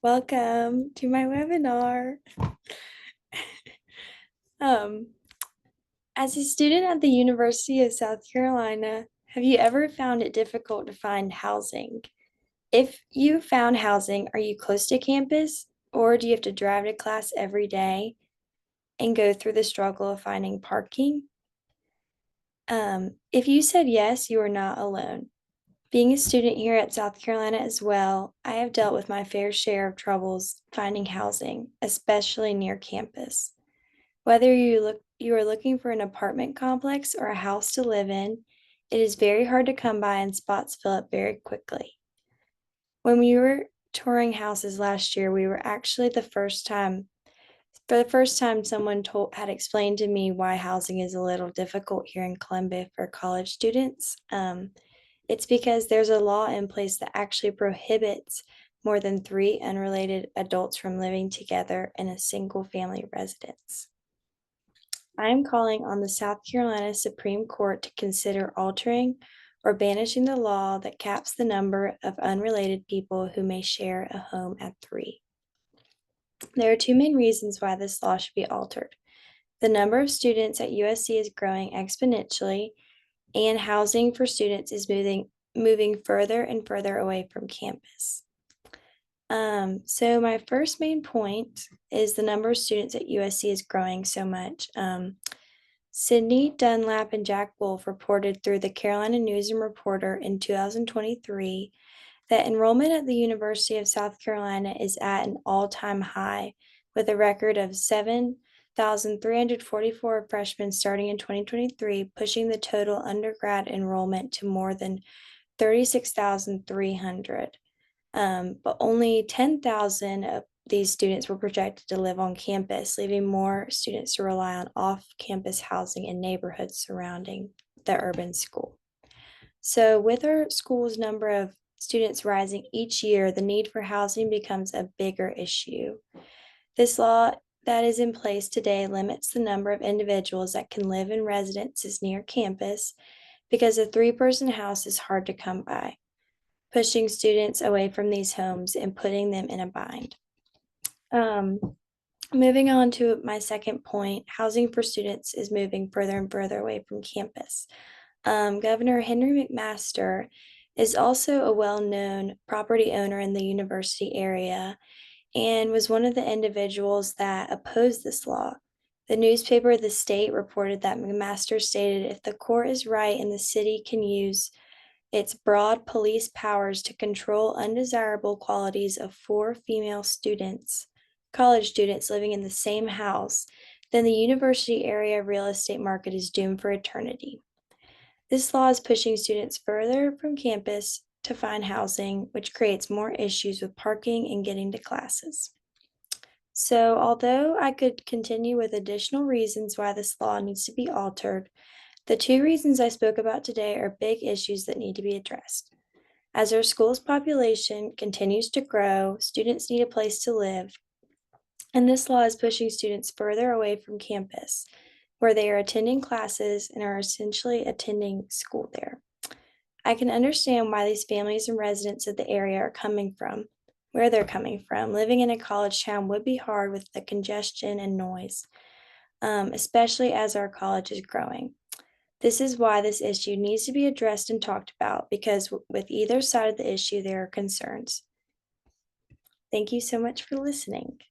Welcome to my webinar. Um, as a student at the University of South Carolina, have you ever found it difficult to find housing? If you found housing, are you close to campus or do you have to drive to class every day and go through the struggle of finding parking? If you said yes, you are not alone. Being a student here at South Carolina as well, I have dealt with my fair share of troubles finding housing, especially near campus. Whether you are looking for an apartment complex or a house to live in, it is very hard to come by and spots fill up very quickly. When we were touring houses last year, we were actually for the first time someone had explained to me why housing is a little difficult here in Columbia for college students. It's because there's a law in place that actually prohibits more than three unrelated adults from living together in a single family residence. I am calling on the South Carolina Supreme Court to consider altering or banishing the law that caps the number of unrelated people who may share a home at three. There are two main reasons why this law should be altered. The number of students at USC is growing exponentially, and housing for students is moving further and further away from campus. So my first main point is the number of students at USC is growing so much. Sydney Dunlap and Jack Wolf reported through the Carolina News and Reporter in 2023 that enrollment at the University of South Carolina is at an all-time high, with a record of 7,344 freshmen starting in 2023, pushing the total undergrad enrollment to more than 36,300. But only 10,000 of these students were projected to live on campus, leaving more students to rely on off-campus housing in neighborhoods surrounding the urban school. So with our school's number of students rising each year, the need for housing becomes a bigger issue. This law that is in place today limits the number of individuals that can live in residences near campus because a three-person house is hard to come by, pushing students away from these homes and putting them in a bind. Moving on to my second point, housing for students is moving further and further away from campus. Governor Henry McMaster is also a well-known property owner in the university area and was one of the individuals that opposed this law. The newspaper The State reported that McMaster stated, "If the court is right and the city can use its broad police powers to control undesirable qualities of four female students, college students living in the same house, then the university area real estate market is doomed for eternity." This law is pushing students further from campus to find housing, which creates more issues with parking and getting to classes. So, although I could continue with additional reasons why this law needs to be altered, the two reasons I spoke about today are big issues that need to be addressed. As our school's population continues to grow, students need a place to live, and this law is pushing students further away from campus, where they are attending classes and are essentially attending school there. I can understand why these families and residents of the area are coming from, where they're coming from. Living in a college town would be hard with the congestion and noise, especially as our college is growing. This is why this issue needs to be addressed and talked about, because with either side of the issue, there are concerns. Thank you so much for listening.